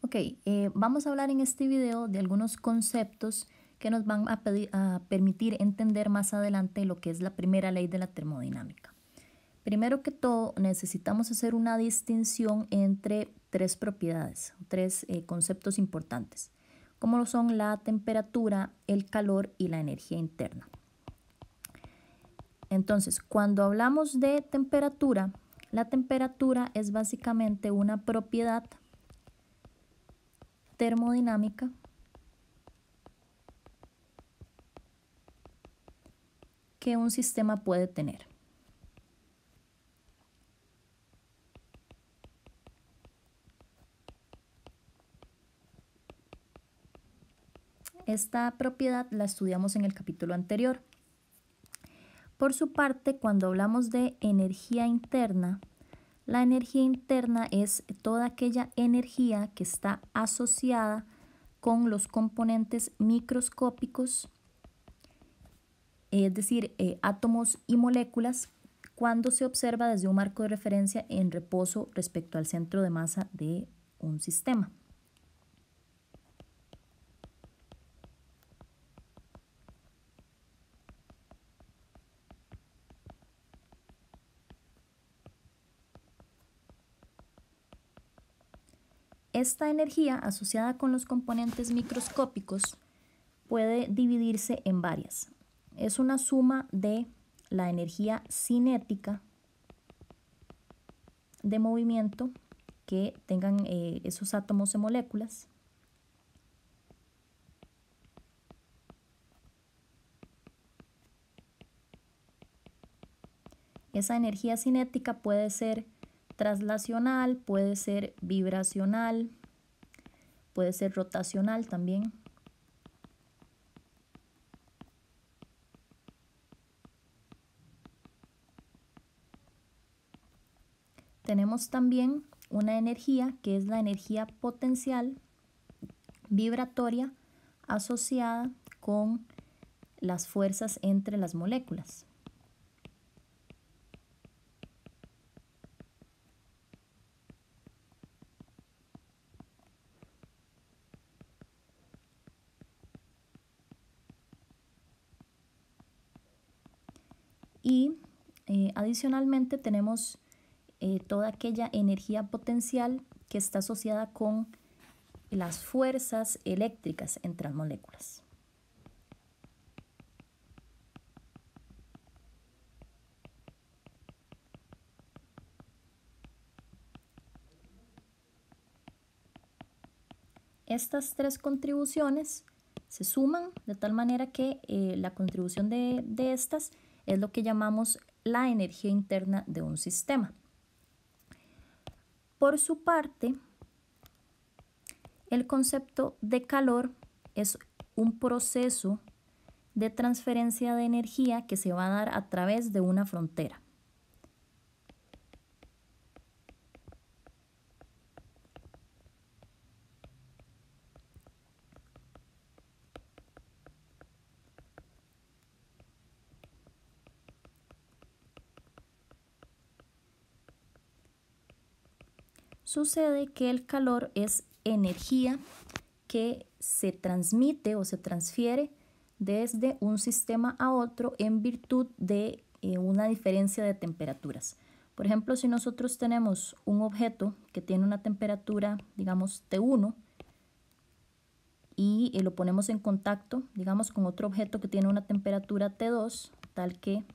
Ok, vamos a hablar en este video de algunos conceptos que nos van a permitir entender más adelante lo que es la primera ley de la termodinámica. Primero que todo, necesitamos hacer una distinción entre tres propiedades, tres conceptos importantes, como lo son la temperatura, el calor y la energía interna. Entonces, cuando hablamos de temperatura, la temperatura es básicamente una propiedad termodinámica que un sistema puede tener. Esta propiedad la estudiamos en el capítulo anterior. Por su parte, cuando hablamos de energía interna, la energía interna es toda aquella energía que está asociada con los componentes microscópicos, es decir, átomos y moléculas, cuando se observa desde un marco de referencia en reposo respecto al centro de masa de un sistema. Esta energía asociada con los componentes microscópicos puede dividirse en varias. Es una suma de la energía cinética de movimiento que tengan esos átomos y moléculas. Esa energía cinética puede ser traslacional, puede ser vibracional, puede ser rotacional también. Tenemos también una energía que es la energía potencial vibratoria asociada con las fuerzas entre las moléculas. Y adicionalmente tenemos toda aquella energía potencial que está asociada con las fuerzas eléctricas entre las moléculas. Estas tres contribuciones se suman de tal manera que la contribución de estas es lo que llamamos la energía interna de un sistema. Por su parte, el concepto de calor es un proceso de transferencia de energía que se va a dar a través de una frontera. Sucede que el calor es energía que se transmite o se transfiere desde un sistema a otro en virtud de una diferencia de temperaturas. Por ejemplo, si nosotros tenemos un objeto que tiene una temperatura, digamos, T1, y lo ponemos en contacto, digamos, con otro objeto que tiene una temperatura T2, tal que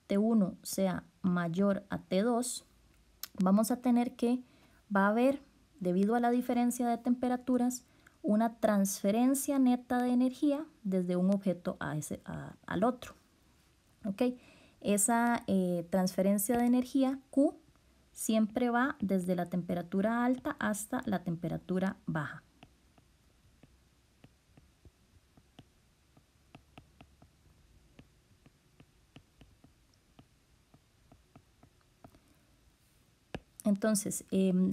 T1 sea mayor a T2, vamos a tener que va a haber, debido a la diferencia de temperaturas, una transferencia neta de energía desde un objeto al otro. ¿Okay? Esa transferencia de energía Q siempre va desde la temperatura alta hasta la temperatura baja. Entonces,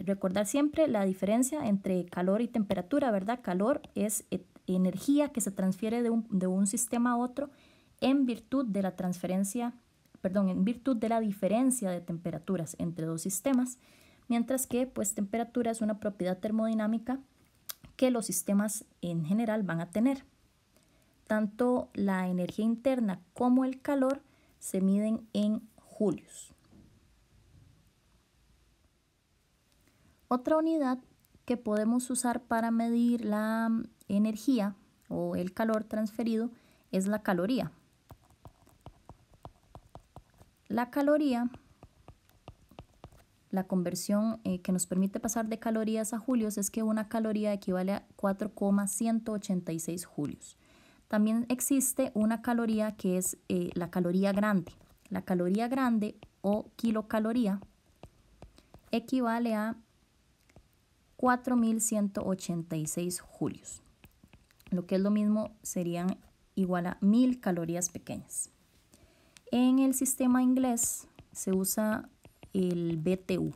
recordar siempre la diferencia entre calor y temperatura, ¿verdad? Calor es energía que se transfiere de un sistema a otro en virtud de la transferencia, perdón, en virtud de la diferencia de temperaturas entre dos sistemas, mientras que pues temperatura es una propiedad termodinámica que los sistemas en general van a tener. Tanto la energía interna como el calor se miden en julios. Otra unidad que podemos usar para medir la energía o el calor transferido es la caloría. La caloría, la conversión que nos permite pasar de calorías a julios es que una caloría equivale a 4,186 julios. También existe una caloría que es la caloría grande. La caloría grande o kilocaloría equivale a 4.186 julios. Lo que es lo mismo serían igual a 1000 calorías pequeñas. En el sistema inglés se usa el BTU.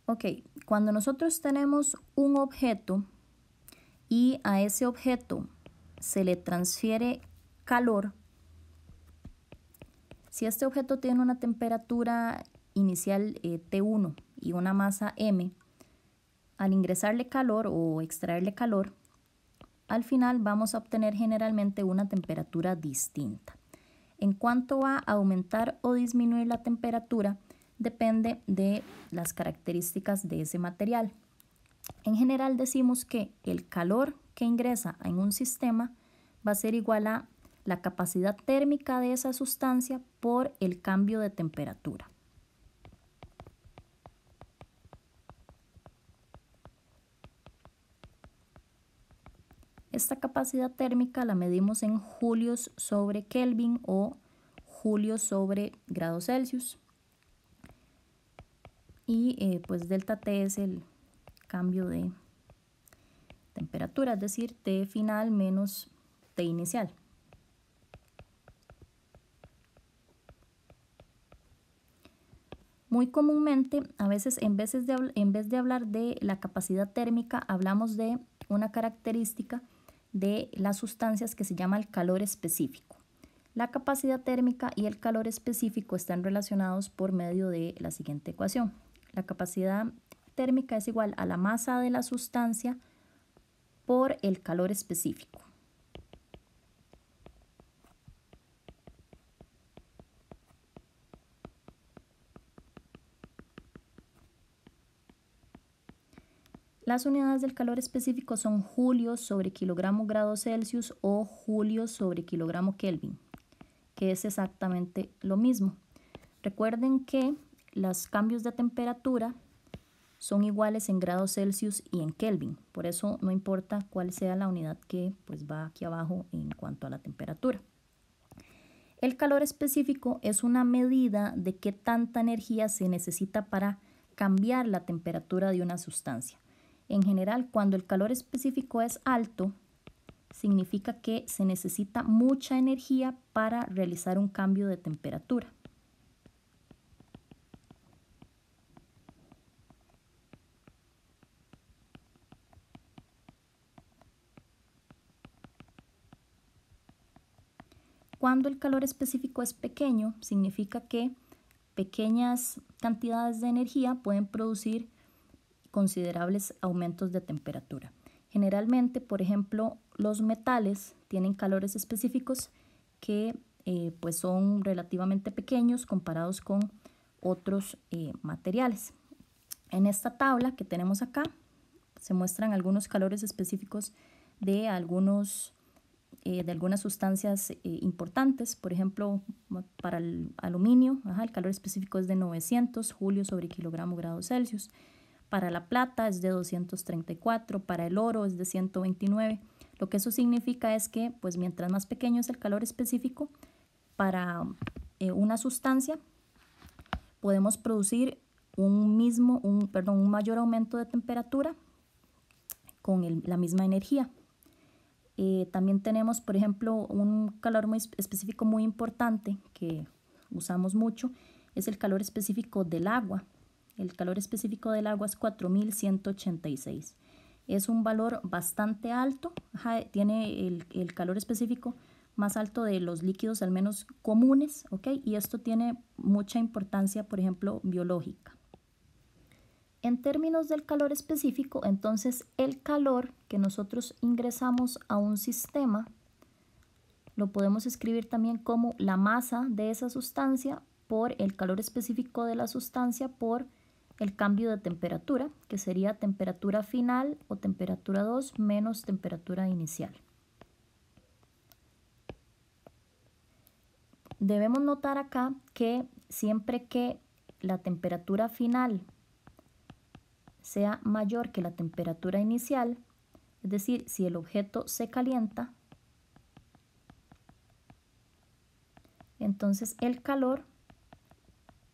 Ok, cuando nosotros tenemos un objeto y a ese objeto se le transfiere calor, si este objeto tiene una temperatura inicial T1 y una masa M, al ingresarle calor o extraerle calor, al final vamos a obtener generalmente una temperatura distinta. En cuanto va a aumentar o disminuir la temperatura, depende de las características de ese material. En general decimos que el calor que ingresa en un sistema va a ser igual a la capacidad térmica de esa sustancia por el cambio de temperatura. Esta capacidad térmica la medimos en julios sobre Kelvin o julios sobre grados Celsius. Y pues delta T es el cambio de temperatura, es decir, T final menos T inicial. Muy comúnmente, a veces en vez de hablar de la capacidad térmica, hablamos de una característica de las sustancias que se llama el calor específico. La capacidad térmica y el calor específico están relacionados por medio de la siguiente ecuación. La capacidad térmica es igual a la masa de la sustancia por el calor específico. Las unidades del calor específico son julios sobre kilogramo grado Celsius o julios sobre kilogramo Kelvin, que es exactamente lo mismo. Recuerden que los cambios de temperatura son iguales en grados Celsius y en Kelvin, por eso no importa cuál sea la unidad que pues va aquí abajo en cuanto a la temperatura. El calor específico es una medida de qué tanta energía se necesita para cambiar la temperatura de una sustancia. En general, cuando el calor específico es alto, significa que se necesita mucha energía para realizar un cambio de temperatura. Cuando el calor específico es pequeño, significa que pequeñas cantidades de energía pueden producir considerables aumentos de temperatura. Generalmente, por ejemplo, los metales tienen calores específicos que pues son relativamente pequeños comparados con otros materiales. En esta tabla que tenemos acá se muestran algunos calores específicos de algunas sustancias importantes. Por ejemplo, para el aluminio, el calor específico es de 900 julios sobre kilogramo grado Celsius. Para la plata es de 234, para el oro es de 129. Lo que eso significa es que pues, mientras más pequeño es el calor específico para una sustancia, podemos producir un mayor aumento de temperatura con la misma energía. También tenemos, por ejemplo, un calor muy específico muy importante que usamos mucho, es el calor específico del agua. El calor específico del agua es 4186. Es un valor bastante alto, tiene el calor específico más alto de los líquidos al menos comunes, ¿ok? Y esto tiene mucha importancia, por ejemplo, biológica. En términos del calor específico, entonces el calor que nosotros ingresamos a un sistema lo podemos escribir también como la masa de esa sustancia por el calor específico de la sustancia por el cambio de temperatura, que sería temperatura final o temperatura 2 menos temperatura inicial. Debemos notar acá que siempre que la temperatura final sea mayor que la temperatura inicial, es decir, si el objeto se calienta, entonces el calor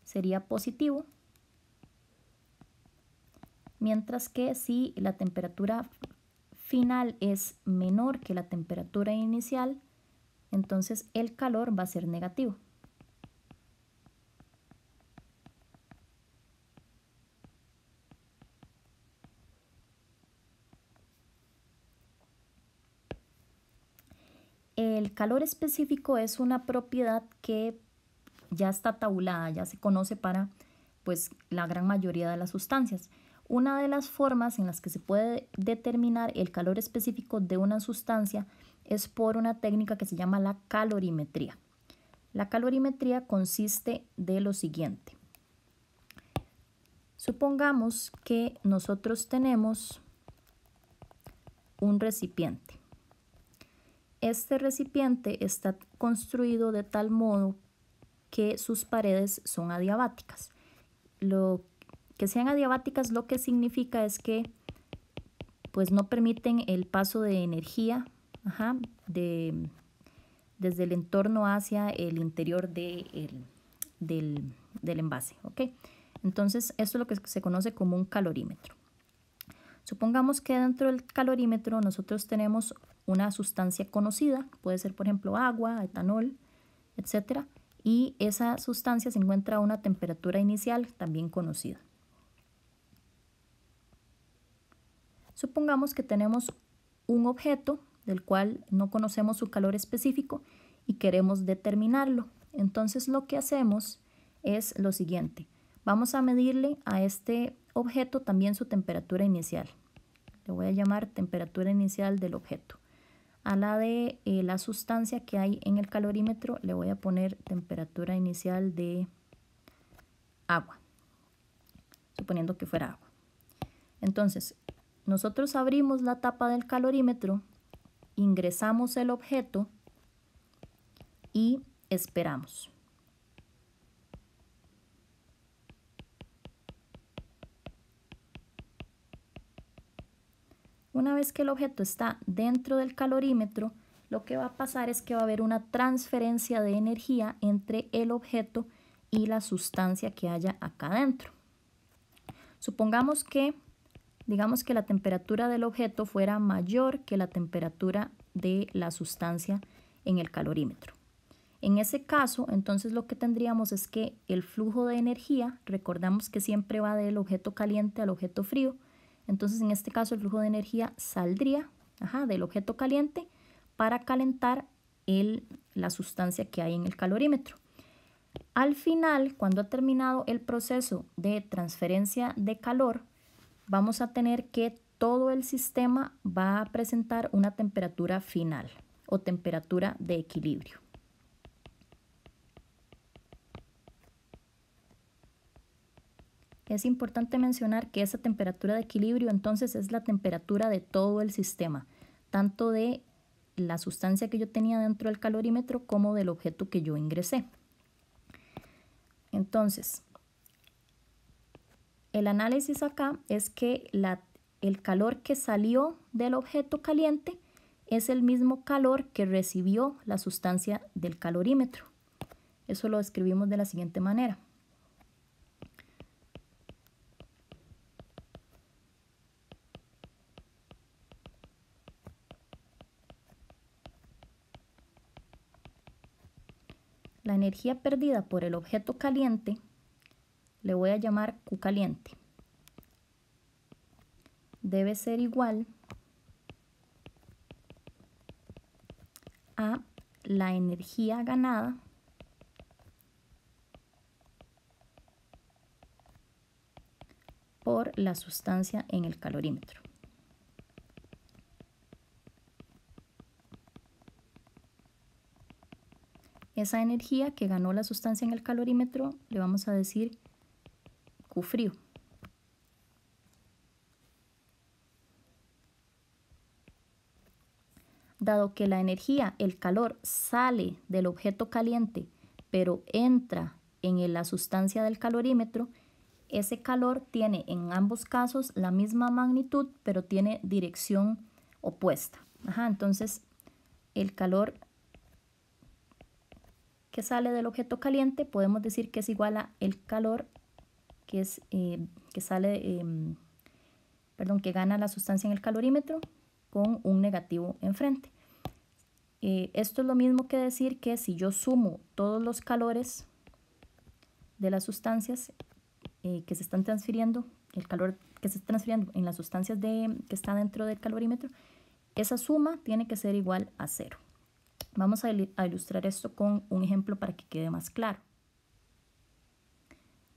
sería positivo, mientras que si la temperatura final es menor que la temperatura inicial, entonces el calor va a ser negativo. El calor específico es una propiedad que ya está tabulada, ya se conoce para pues, la gran mayoría de las sustancias. Una de las formas en las que se puede determinar el calor específico de una sustancia es por una técnica que se llama la calorimetría. La calorimetría consiste de lo siguiente. Supongamos que nosotros tenemos un recipiente. Este recipiente está construido de tal modo que sus paredes son adiabáticas. Lo que sean adiabáticas lo que significa es que pues, no permiten el paso de energía desde el entorno hacia el interior del envase. ¿Okay? Entonces, esto es lo que se conoce como un calorímetro. Supongamos que dentro del calorímetro nosotros tenemos una sustancia conocida, puede ser por ejemplo agua, etanol, etc. Y esa sustancia se encuentra a una temperatura inicial también conocida. Supongamos que tenemos un objeto del cual no conocemos su calor específico y queremos determinarlo. Entonces lo que hacemos es lo siguiente. Vamos a medirle a este objeto también su temperatura inicial. Le voy a llamar temperatura inicial del objeto. A la de la sustancia que hay en el calorímetro le voy a poner temperatura inicial de agua, suponiendo que fuera agua. Entonces, nosotros abrimos la tapa del calorímetro, ingresamos el objeto y esperamos. Una vez que el objeto está dentro del calorímetro, lo que va a pasar es que va a haber una transferencia de energía entre el objeto y la sustancia que haya acá adentro. Supongamos que, digamos que la temperatura del objeto fuera mayor que la temperatura de la sustancia en el calorímetro. En ese caso, entonces lo que tendríamos es que el flujo de energía, recordamos que siempre va del objeto caliente al objeto frío, entonces en este caso el flujo de energía saldría del objeto caliente para calentar la sustancia que hay en el calorímetro. Al final, cuando ha terminado el proceso de transferencia de calor, vamos a tener que todo el sistema va a presentar una temperatura final o temperatura de equilibrio. Es importante mencionar que esa temperatura de equilibrio entonces es la temperatura de todo el sistema, tanto de la sustancia que yo tenía dentro del calorímetro como del objeto que yo ingresé. Entonces, el análisis acá es que el calor que salió del objeto caliente es el mismo calor que recibió la sustancia del calorímetro. Eso lo escribimos de la siguiente manera. La energía perdida por el objeto caliente le voy a llamar Q caliente. Debe ser igual a la energía ganada por la sustancia en el calorímetro. Esa energía que ganó la sustancia en el calorímetro le vamos a decir Q frío. Dado que la energía, el calor, sale del objeto caliente, pero entra en la sustancia del calorímetro, ese calor tiene en ambos casos la misma magnitud, pero tiene dirección opuesta. Entonces, el calor que sale del objeto caliente podemos decir que es igual a el calor que gana la sustancia en el calorímetro con un negativo enfrente. Esto es lo mismo que decir que si yo sumo todos los calores de las sustancias que se están transfiriendo, el calor que se está transfiriendo en las sustancias que está dentro del calorímetro, esa suma tiene que ser igual a 0. Vamos a ilustrar esto con un ejemplo para que quede más claro.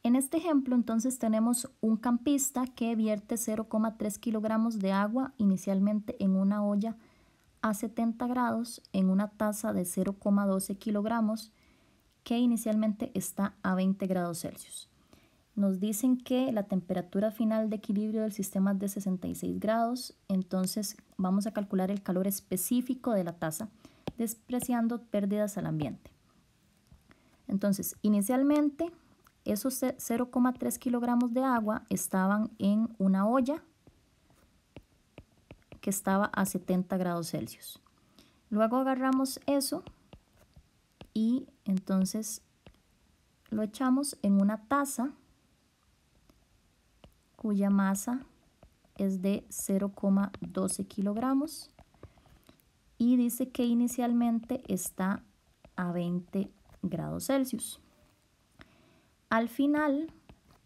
En este ejemplo, entonces, tenemos un campista que vierte 0,3 kilogramos de agua inicialmente en una olla a 70 grados en una taza de 0,12 kilogramos que inicialmente está a 20 grados Celsius. Nos dicen que la temperatura final de equilibrio del sistema es de 66 grados, entonces vamos a calcular el calor específico de la taza, despreciando pérdidas al ambiente. Entonces, inicialmente, esos 0,3 kilogramos de agua estaban en una olla que estaba a 70 grados Celsius. Luego agarramos eso y entonces lo echamos en una taza cuya masa es de 0,12 kilogramos y dice que inicialmente está a 20 grados Celsius. Al final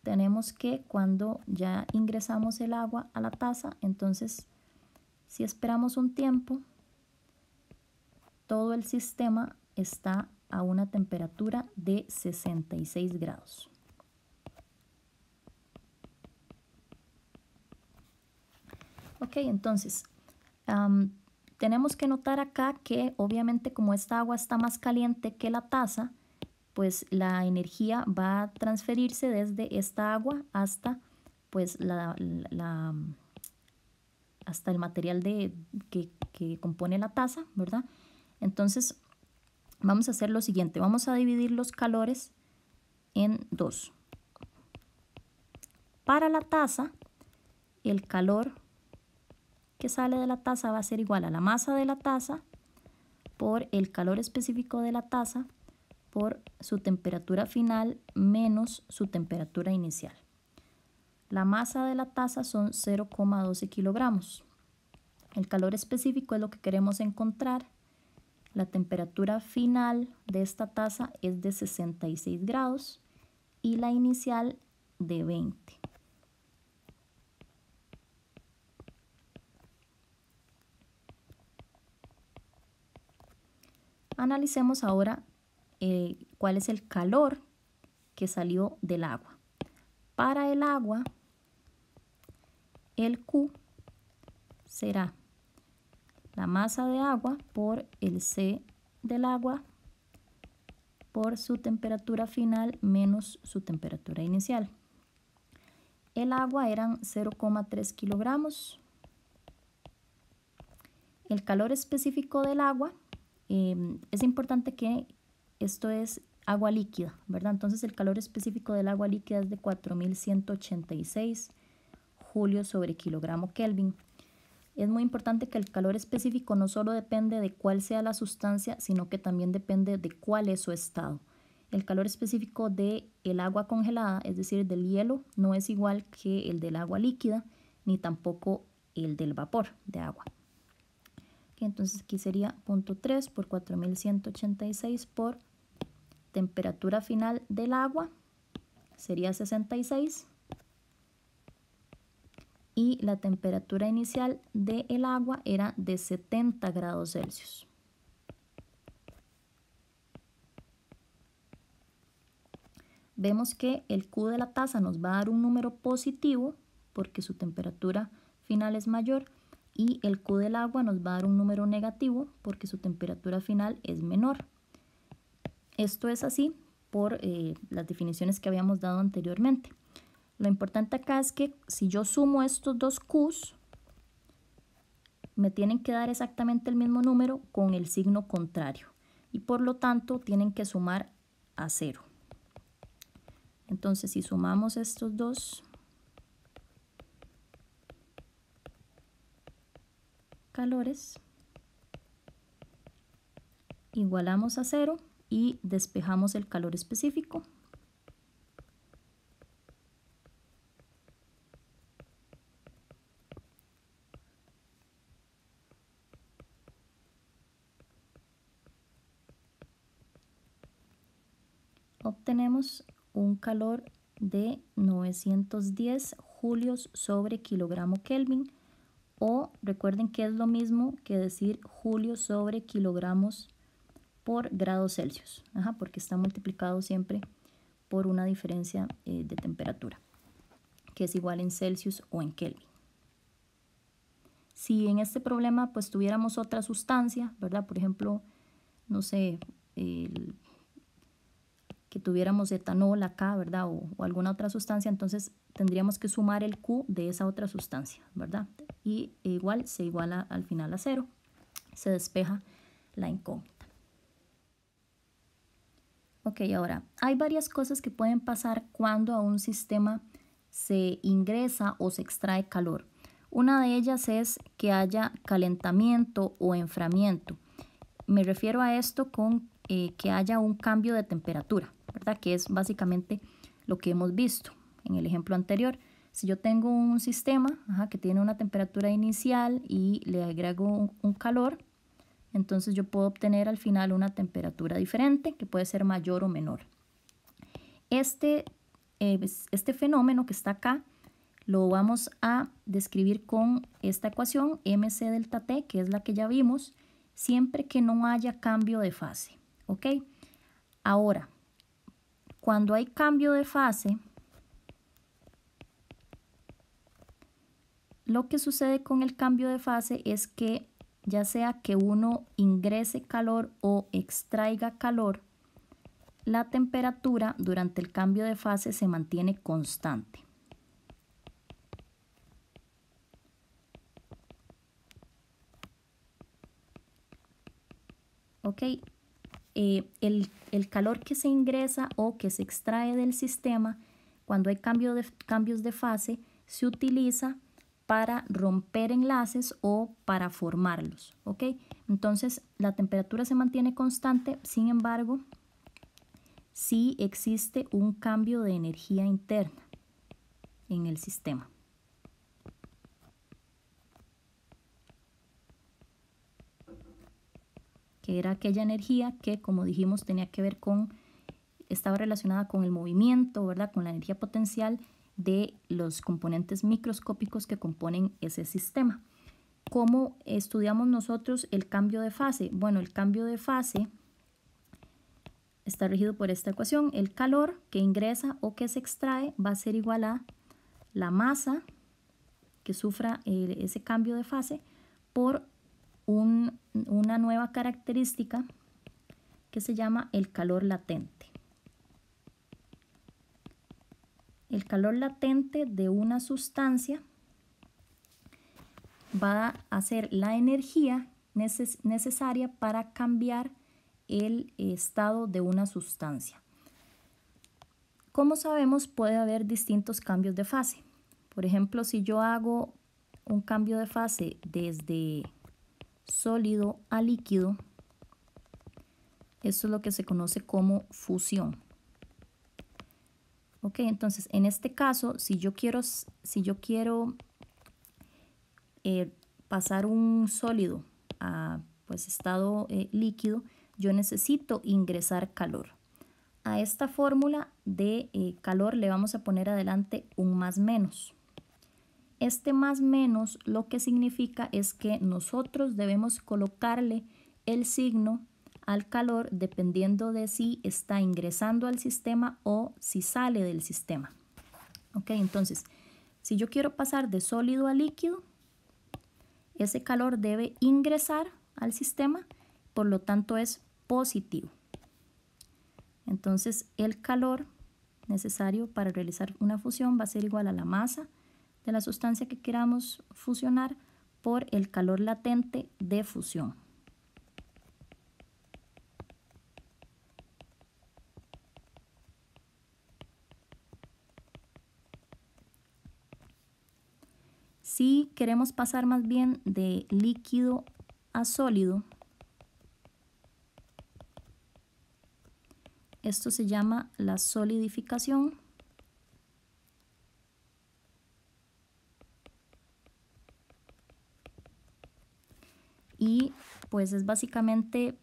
tenemos que cuando ya ingresamos el agua a la taza, entonces si esperamos un tiempo, todo el sistema está a una temperatura de 66 grados. Ok, entonces tenemos que notar acá que obviamente como esta agua está más caliente que la taza, pues la energía va a transferirse desde esta agua hasta pues hasta el material que compone la taza, ¿verdad? Entonces vamos a hacer lo siguiente, vamos a dividir los calores en dos. Para la taza, el calor que sale de la taza va a ser igual a la masa de la taza por el calor específico de la taza por su temperatura final menos su temperatura inicial. La masa de la taza son 0,12 kilogramos. El calor específico es lo que queremos encontrar. La temperatura final de esta taza es de 66 grados y la inicial de 20. Analicemos ahora cuál es el calor que salió del agua. Para el agua, el Q será la masa de agua por el C del agua por su temperatura final menos su temperatura inicial. El agua eran 0,3 kilogramos. El calor específico del agua, es importante que esto es agua líquida, ¿verdad? Entonces el calor específico del agua líquida es de 4186 julios sobre kilogramo Kelvin. Es muy importante que el calor específico no solo depende de cuál sea la sustancia, sino que también depende de cuál es su estado. El calor específico del agua congelada, es decir, del hielo, no es igual que el del agua líquida, ni tampoco el del vapor de agua. Entonces aquí sería 0.3 por 4186 por temperatura final del agua, sería 66. Y la temperatura inicial del agua era de 70 grados Celsius. vemos que el Q de la taza nos va a dar un número positivo porque su temperatura final es mayor, y el Q del agua nos va a dar un número negativo porque su temperatura final es menor. Esto es así por las definiciones que habíamos dado anteriormente. Lo importante acá es que si yo sumo estos dos Qs, me tienen que dar exactamente el mismo número con el signo contrario, y por lo tanto tienen que sumar a 0. Entonces, si sumamos estos dos calores, igualamos a 0 y despejamos el calor específico. Obtenemos un calor de 910 julios sobre kilogramo Kelvin, o recuerden que es lo mismo que decir julios sobre kilogramos por grados Celsius, porque está multiplicado siempre por una diferencia de temperatura, que es igual en Celsius o en Kelvin. Si en este problema pues tuviéramos otra sustancia, ¿verdad? Por ejemplo, no sé, que tuviéramos etanol acá, ¿verdad? O alguna otra sustancia, entonces tendríamos que sumar el Q de esa otra sustancia, ¿verdad? Y igual se iguala al final a 0. Se despeja la incógnita. Ok, ahora, hay varias cosas que pueden pasar cuando a un sistema se ingresa o se extrae calor. Una de ellas es que haya calentamiento o enfriamiento. Me refiero a esto con que haya un cambio de temperatura, ¿verdad? Que es básicamente lo que hemos visto en el ejemplo anterior. Si yo tengo un sistema que tiene una temperatura inicial y le agrego un calor, entonces yo puedo obtener al final una temperatura diferente que puede ser mayor o menor. Este fenómeno que está acá lo vamos a describir con esta ecuación MC delta T, que es la que ya vimos, siempre que no haya cambio de fase. ¿Ok? Ahora, cuando hay cambio de fase, lo que sucede con el cambio de fase es que ya sea que uno ingrese calor o extraiga calor, la temperatura durante el cambio de fase se mantiene constante. ¿Ok? El calor que se ingresa o que se extrae del sistema cuando hay cambios de fase se utiliza para romper enlaces o para formarlos, ¿ok? Entonces la temperatura se mantiene constante, sin embargo, sí existe un cambio de energía interna en el sistema. Que era aquella energía que, como dijimos, estaba relacionada con el movimiento, ¿verdad? Con la energía potencial de los componentes microscópicos que componen ese sistema. ¿Cómo estudiamos nosotros el cambio de fase? Bueno, el cambio de fase está regido por esta ecuación. El calor que ingresa o que se extrae va a ser igual a la masa que sufra ese cambio de fase por una nueva característica que se llama el calor latente. El calor latente de una sustancia va a ser la energía necesaria para cambiar el estado de una sustancia. Como sabemos, puede haber distintos cambios de fase. Por ejemplo, si yo hago un cambio de fase desde sólido a líquido, eso es lo que se conoce como fusión. Ok, entonces en este caso, si yo quiero pasar un sólido a estado líquido, yo necesito ingresar calor. A esta fórmula de calor le vamos a poner adelante un más menos. Este más menos lo que significa es que nosotros debemos colocarle el signo al calor dependiendo de si está ingresando al sistema o si sale del sistema. Ok, entonces, si yo quiero pasar de sólido a líquido, ese calor debe ingresar al sistema, por lo tanto es positivo. Entonces, el calor necesario para realizar una fusión va a ser igual a la masa de la sustancia que queramos fusionar por el calor latente de fusión. Si queremos pasar más bien de líquido a sólido, esto se llama la solidificación. Y pues es básicamente,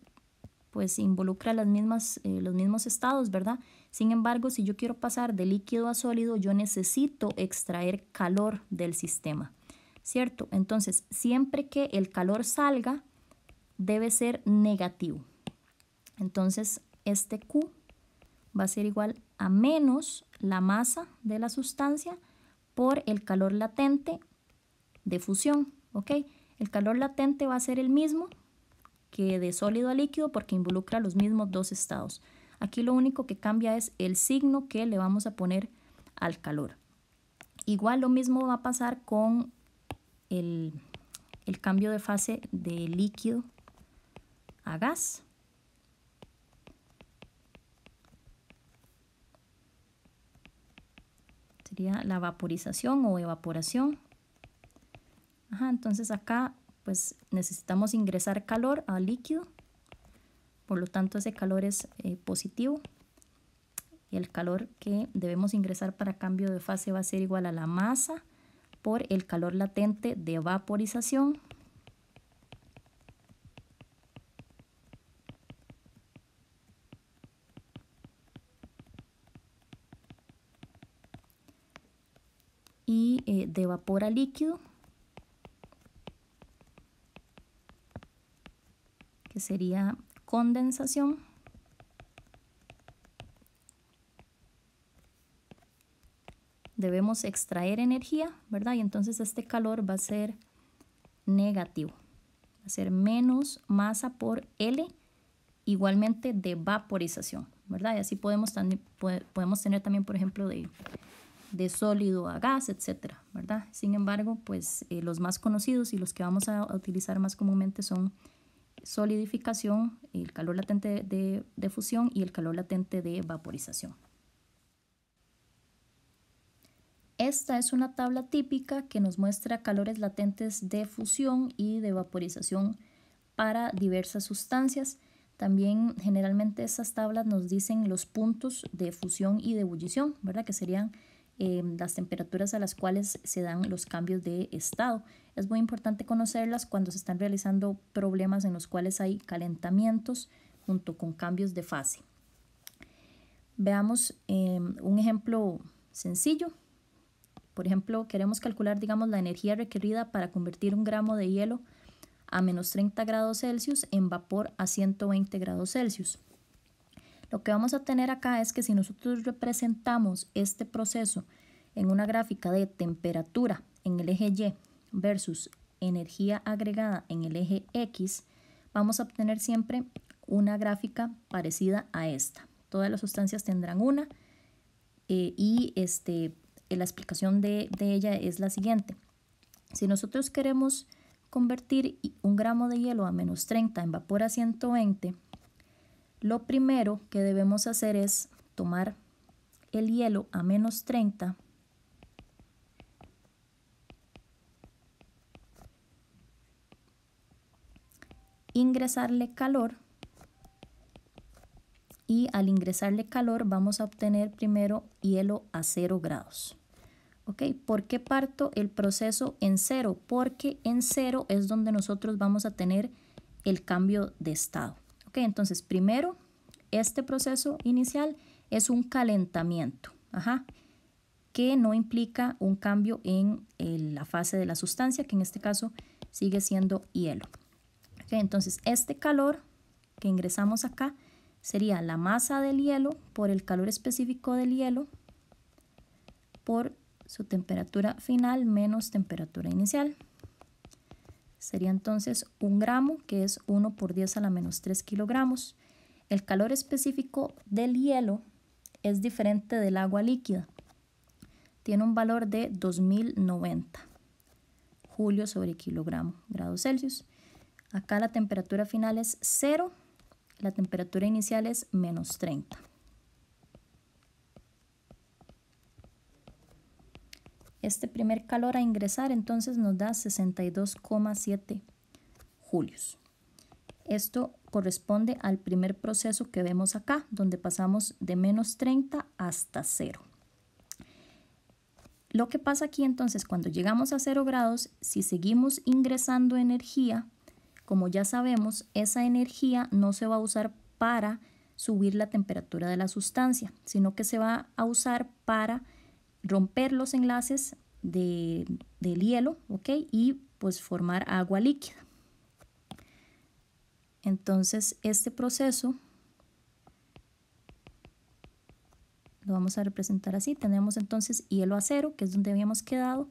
pues involucra los mismos estados, ¿verdad? Sin embargo, si yo quiero pasar de líquido a sólido, yo necesito extraer calor del sistema, ¿cierto? Entonces, siempre que el calor salga, debe ser negativo. Entonces, este Q va a ser igual a menos la masa de la sustancia por el calor latente de fusión, ¿ok? El calor latente va a ser el mismo que de sólido a líquido porque involucra los mismos dos estados. Aquí lo único que cambia es el signo que le vamos a poner al calor. Igual lo mismo va a pasar con el cambio de fase de líquido a gas. Sería la vaporización o evaporación. Entonces acá pues necesitamos ingresar calor al líquido, por lo tanto ese calor es positivo y el calor que debemos ingresar para cambio de fase va a ser igual a la masa por el calor latente de vaporización y de vapor a líquido, que sería condensación. Debemos extraer energía, ¿verdad? Y entonces este calor va a ser negativo. Va a ser menos masa por L, igualmente de vaporización, ¿verdad? Y así podemos tener también, por ejemplo, de sólido a gas, etcétera, ¿verdad? Sin embargo, pues los más conocidos y los que vamos a utilizar más comúnmente son solidificación, el calor latente de fusión y el calor latente de vaporización. Esta es una tabla típica que nos muestra calores latentes de fusión y de vaporización para diversas sustancias. También generalmente estas tablas nos dicen los puntos de fusión y de ebullición, ¿verdad? Que serían las temperaturas a las cuales se dan los cambios de estado. Es muy importante conocerlas cuando se están realizando problemas en los cuales hay calentamientos junto con cambios de fase. Veamos un ejemplo sencillo. Por ejemplo, queremos calcular, digamos, la energía requerida para convertir 1 gramo de hielo a menos 30 grados Celsius en vapor a 120 grados Celsius. Lo que vamos a tener acá es que si nosotros representamos este proceso en una gráfica de temperatura en el eje Y versus energía agregada en el eje X, vamos a obtener siempre una gráfica parecida a esta. Todas las sustancias tendrán una y la explicación de ella es la siguiente. Si nosotros queremos convertir 1 gramo de hielo a menos 30 en vapor a 120, lo primero que debemos hacer es tomar el hielo a menos 30 ingresarle calor y al ingresarle calor vamos a obtener primero hielo a 0 grados. ¿Ok? ¿Por qué parto el proceso en 0? Porque en 0 es donde nosotros vamos a tener el cambio de estado. ¿Ok? Entonces, primero, este proceso inicial es un calentamiento, que no implica un cambio en la fase de la sustancia, que en este caso sigue siendo hielo. ¿Ok? Entonces, este calor que ingresamos acá sería la masa del hielo por el calor específico del hielo por su temperatura final menos temperatura inicial. Sería entonces 1 gramo, que es 1 por 10 a la menos 3 kilogramos. El calor específico del hielo es diferente del agua líquida. Tiene un valor de 2090 julios sobre kilogramo grados Celsius. Acá la temperatura final es 0, la temperatura inicial es menos 30. Este primer calor a ingresar entonces nos da 62,7 julios. Esto corresponde al primer proceso que vemos acá, donde pasamos de menos 30 hasta 0. Lo que pasa aquí entonces, cuando llegamos a 0 grados, si seguimos ingresando energía, como ya sabemos, esa energía no se va a usar para subir la temperatura de la sustancia, sino que se va a usar para romper los enlaces del hielo, ¿ok? Y pues formar agua líquida. Entonces este proceso lo vamos a representar así. Tenemos entonces hielo a 0, que es donde habíamos quedado.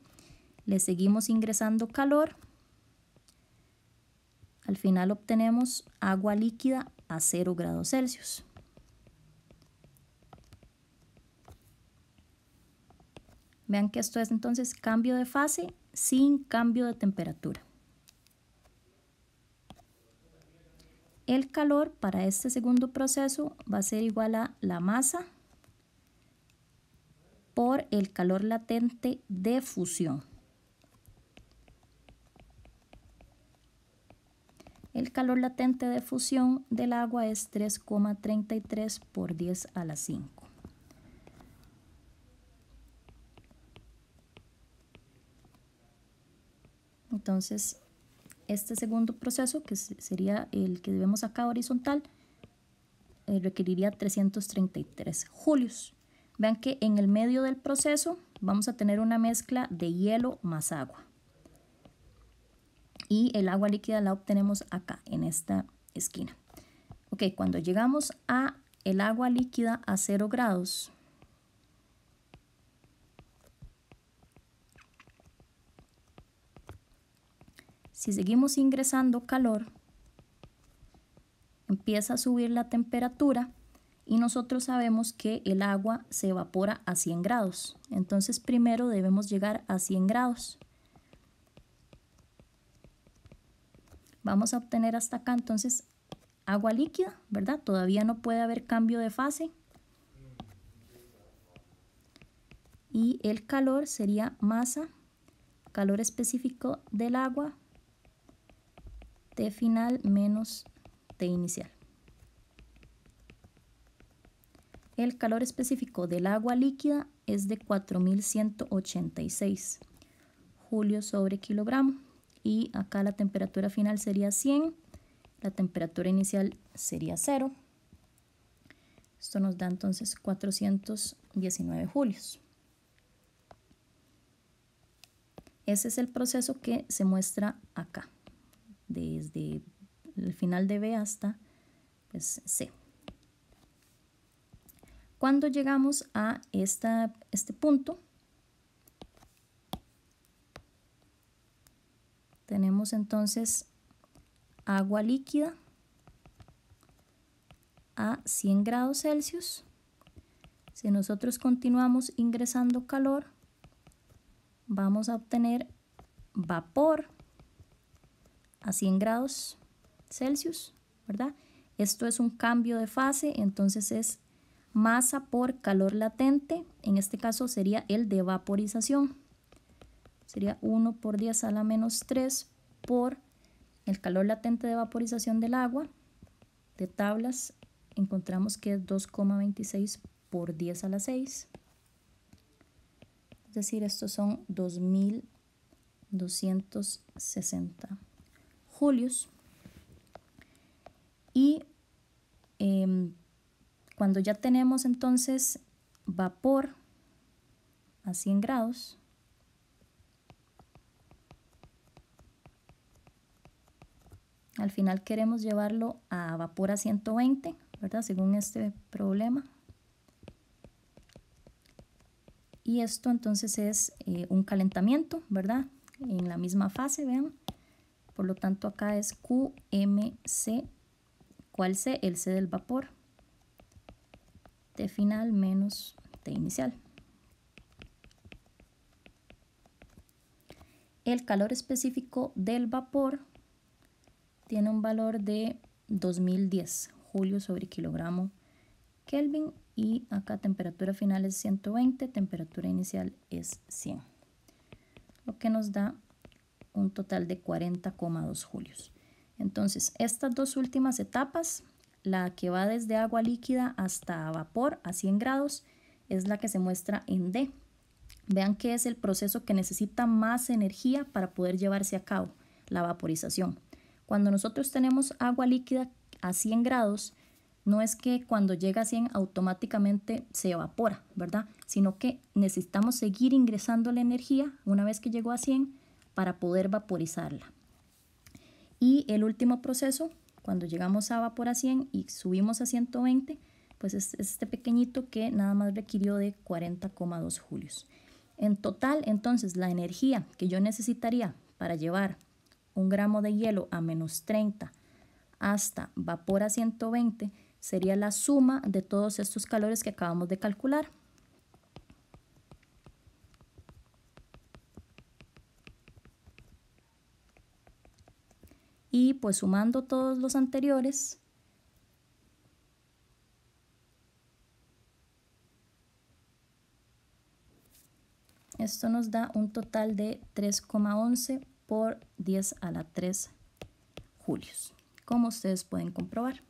Le seguimos ingresando calor. Al final obtenemos agua líquida a 0 grados Celsius. Vean que esto es entonces cambio de fase sin cambio de temperatura. El calor para este segundo proceso va a ser igual a la masa por el calor latente de fusión. El calor latente de fusión del agua es 3,33 por 10 a la 5. Entonces, este segundo proceso, que sería el que vemos acá horizontal, requeriría 333 julios. Vean que en el medio del proceso vamos a tener una mezcla de hielo más agua. Y el agua líquida la obtenemos acá, en esta esquina. Ok, cuando llegamos a el agua líquida a 0 grados, si seguimos ingresando calor, empieza a subir la temperatura y nosotros sabemos que el agua se evapora a 100 grados. Entonces primero debemos llegar a 100 grados. Vamos a obtener hasta acá entonces agua líquida, ¿verdad? Todavía no puede haber cambio de fase. Y el calor sería masa, calor específico del agua, T final menos T inicial. El calor específico del agua líquida es de 4186 julios sobre kilogramo. Y acá la temperatura final sería 100, la temperatura inicial sería 0. Esto nos da entonces 419 julios. Ese es el proceso que se muestra acá, desde el final de B hasta pues, C. Cuando llegamos a este punto, tenemos entonces agua líquida a 100 grados Celsius. Si nosotros continuamos ingresando calor, vamos a obtener vapor a 100 grados Celsius, ¿verdad? Esto es un cambio de fase, entonces es masa por calor latente. En este caso sería el de vaporización. Sería 1 por 10 a la menos 3 por el calor latente de vaporización del agua. De tablas encontramos que es 2,26 por 10 a la 6. Es decir, estos son 2260 julios. Y cuando ya tenemos entonces vapor a 100 grados, al final queremos llevarlo a vapor a 120, ¿verdad? Según este problema. Y esto entonces es un calentamiento, ¿verdad? En la misma fase, vean. Por lo tanto, acá es QMC. ¿Cuál C? El C del vapor. T final menos T inicial. El calor específico del vapor tiene un valor de 2010 julios sobre kilogramo Kelvin, y acá temperatura final es 120, temperatura inicial es 100, lo que nos da un total de 40,2 julios. Entonces, estas dos últimas etapas, la que va desde agua líquida hasta vapor a 100 grados, es la que se muestra en D. Vean que es el proceso que necesita más energía para poder llevarse a cabo, la vaporización. Cuando nosotros tenemos agua líquida a 100 grados, no es que cuando llega a 100 automáticamente se evapora, ¿verdad? Sino que necesitamos seguir ingresando la energía una vez que llegó a 100 para poder vaporizarla. Y el último proceso, cuando llegamos a vapor a 100 y subimos a 120, pues es este pequeñito que nada más requirió de 40,2 julios. En total, entonces, la energía que yo necesitaría para llevar 1 gramo de hielo a menos 30 hasta vapor a 120 sería la suma de todos estos calores que acabamos de calcular. Y pues sumando todos los anteriores, esto nos da un total de 3,11 por 10 a la 3 julios, como ustedes pueden comprobar.